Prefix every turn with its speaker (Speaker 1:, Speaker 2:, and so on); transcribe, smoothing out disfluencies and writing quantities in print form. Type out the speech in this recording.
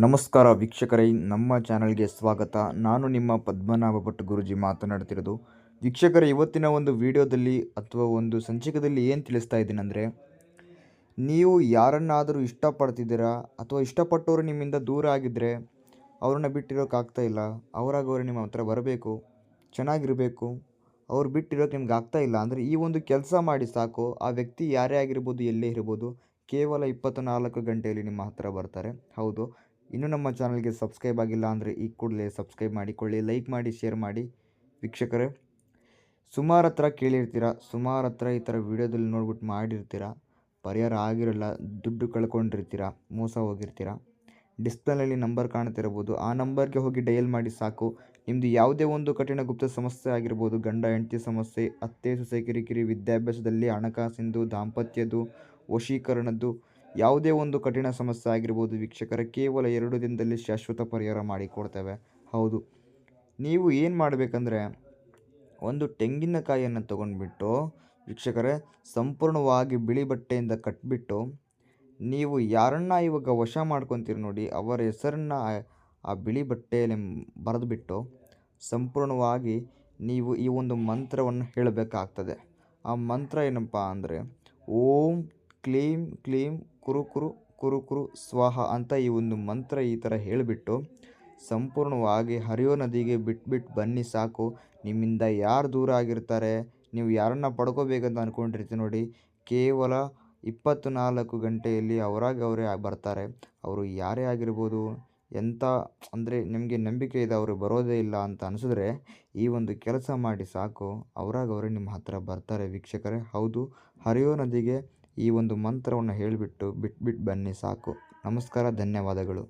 Speaker 1: ನಮಸ್ಕಾರ ವೀಕ್ಷಕರೇ, ನಮ್ಮ ಚಾನಲ್ಗೆ ಸ್ವಾಗತ. ನಾನು ನಿಮ್ಮ ಪದ್ಮನಾಭ ಭಟ್ ಗುರೂಜಿ ಮಾತನಾಡ್ತಿರೋದು. ವೀಕ್ಷಕರೇ, ಇವತ್ತಿನ ಒಂದು ವಿಡಿಯೋದಲ್ಲಿ ಅಥವಾ ಒಂದು ಸಂಚಿಕೆಯಲ್ಲಿ ಏನು ತಿಳಿಸ್ತಾ ಇದ್ದೀನಂದರೆ, ನೀವು ಯಾರನ್ನಾದರೂ ಇಷ್ಟಪಡ್ತಿದ್ದೀರಾ ಅಥವಾ ಇಷ್ಟಪಟ್ಟವರು ನಿಮ್ಮಿಂದ ದೂರ ಆಗಿದ್ದರೆ ಅವ್ರನ್ನ ಬಿಟ್ಟಿರೋಕ್ಕಾಗ್ತಾ ಇಲ್ಲ, ಅವರಾಗವ್ರೆ ನಿಮ್ಮ ಹತ್ರ ಬರಬೇಕು, ಚೆನ್ನಾಗಿರಬೇಕು, ಅವ್ರು ಬಿಟ್ಟಿರೋಕ್ಕೆ ನಿಮ್ಗೆ ಆಗ್ತಾ ಇಲ್ಲ ಅಂದರೆ ಈ ಒಂದು ಕೆಲಸ ಮಾಡಿ ಸಾಕು. ಆ ವ್ಯಕ್ತಿ ಯಾರೇ ಆಗಿರ್ಬೋದು, ಎಲ್ಲೇ ಇರ್ಬೋದು, ಕೇವಲ 24 ಗಂಟೆಯಲ್ಲಿ ನಿಮ್ಮ ಹತ್ರ ಬರ್ತಾರೆ. ಹೌದು, ಇನ್ನೂ ನಮ್ಮ ಚಾನಲ್ಗೆ ಸಬ್ಸ್ಕ್ರೈಬ್ ಆಗಿಲ್ಲ ಅಂದರೆ ಈ ಕೂಡಲೇ ಸಬ್ಸ್ಕ್ರೈಬ್ ಮಾಡಿಕೊಳ್ಳಿ, ಲೈಕ್ ಮಾಡಿ, ಶೇರ್ ಮಾಡಿ. ವೀಕ್ಷಕರೇ, ಸುಮಾರು ಹತ್ರ ಕೇಳಿರ್ತೀರ, ಸುಮಾರು ಹತ್ರ ಈ ಥರ ವೀಡಿಯೋದಲ್ಲಿ ನೋಡ್ಬಿಟ್ಟು ಮಾಡಿರ್ತೀರ, ಪರಿಹಾರ ಆಗಿರಲ್ಲ, ದುಡ್ಡು ಕಳ್ಕೊಂಡಿರ್ತೀರ, ಮೋಸ ಹೋಗಿರ್ತೀರ. ಡಿಸ್ಪ್ಲೇನಲ್ಲಿ ನಂಬರ್ ಕಾಣ್ತಿರ್ಬೋದು, ಆ ನಂಬರ್ಗೆ ಹೋಗಿ ಡಯಲ್ ಮಾಡಿ ಸಾಕು. ನಿಮ್ಮದು ಯಾವುದೇ ಒಂದು ಕಠಿಣ ಗುಪ್ತ ಸಮಸ್ಯೆ ಆಗಿರ್ಬೋದು, ಗಂಡ ಹೆಂಡತಿ ಸಮಸ್ಯೆ, ಅತ್ತೆ ಸೊಸೆ ಕಿರಿಕಿರಿ, ವಿದ್ಯಾಭ್ಯಾಸದಲ್ಲಿ, ಹಣಕಾಸಿಂದು, ದಾಂಪತ್ಯದ್ದು, ವಶೀಕರಣದ್ದು, ಯಾವುದೇ ಒಂದು ಕಠಿಣ ಸಮಸ್ಯೆ ಆಗಿರ್ಬೋದು ವೀಕ್ಷಕರೇ, ಕೇವಲ 2 ದಿನದಲ್ಲಿ ಶಾಶ್ವತ ಪರಿಹಾರ ಮಾಡಿಕೊಡ್ತೇವೆ. ಹೌದು, ನೀವು ಏನು ಮಾಡಬೇಕಂದ್ರೆ, ಒಂದು ತೆಂಗಿನಕಾಯಿಯನ್ನು ತೊಗೊಂಡ್ಬಿಟ್ಟು ವೀಕ್ಷಕರೇ, ಸಂಪೂರ್ಣವಾಗಿ ಬಿಳಿ ಬಟ್ಟೆಯಿಂದ ಕಟ್ಟಿಬಿಟ್ಟು, ನೀವು ಯಾರನ್ನ ಇವಾಗ ವಶ ಮಾಡ್ಕೊತೀರಿ ನೋಡಿ, ಅವರ ಹೆಸರನ್ನು ಆ ಬಿಳಿ ಬಟ್ಟೆಯಲ್ಲಿ ಬರೆದುಬಿಟ್ಟು ಸಂಪೂರ್ಣವಾಗಿ ನೀವು ಈ ಒಂದು ಮಂತ್ರವನ್ನು ಹೇಳಬೇಕಾಗ್ತದೆ. ಆ ಮಂತ್ರ ಏನಪ್ಪ ಅಂದರೆ, ಓಂ ಕ್ಲೀಂ ಕ್ಲೀಂ ಕುರು ಕುರು ಕುರು ಕುರು ಸ್ವಾಹ ಅಂತ ಈ ಒಂದು ಮಂತ್ರ ಈ ಥರ ಹೇಳಿಬಿಟ್ಟು ಸಂಪೂರ್ಣವಾಗಿ ಹರಿಯೋ ನದಿಗೆ ಬಿಟ್ಬಿಟ್ಟು ಬನ್ನಿ ಸಾಕು. ನಿಮ್ಮಿಂದ ಯಾರು ದೂರ ಆಗಿರ್ತಾರೆ, ನೀವು ಯಾರನ್ನ ಪಡ್ಕೋಬೇಕಂತ ಅಂದ್ಕೊಂಡಿರ್ತೀವಿ ನೋಡಿ, ಕೇವಲ 24 ಗಂಟೆಯಲ್ಲಿ ಅವರೇ ಬರ್ತಾರೆ. ಅವರು ಯಾರೇ ಆಗಿರ್ಬೋದು, ಎಂಥ ಅಂದರೆ ನಿಮಗೆ ನಂಬಿಕೆ ಇದೆ ಅವರು ಬರೋದೇ ಇಲ್ಲ ಅಂತ ಅನಿಸಿದ್ರೆ ಈ ಒಂದು ಕೆಲಸ ಮಾಡಿ ಸಾಕು, ಅವರೇ ನಿಮ್ಮ ಹತ್ರ ಬರ್ತಾರೆ ವೀಕ್ಷಕರೇ. ಹೌದು, ಹರಿಯೋ ನದಿಗೆ ಈ ಒಂದು ಮಂತ್ರವನ್ನು ಹೇಳಿಬಿಟ್ಟು ಬಿಟ್ಬಿಟ್ಟು ಬನ್ನಿ ಸಾಕು. ನಮಸ್ಕಾರ, ಧನ್ಯವಾದಗಳು.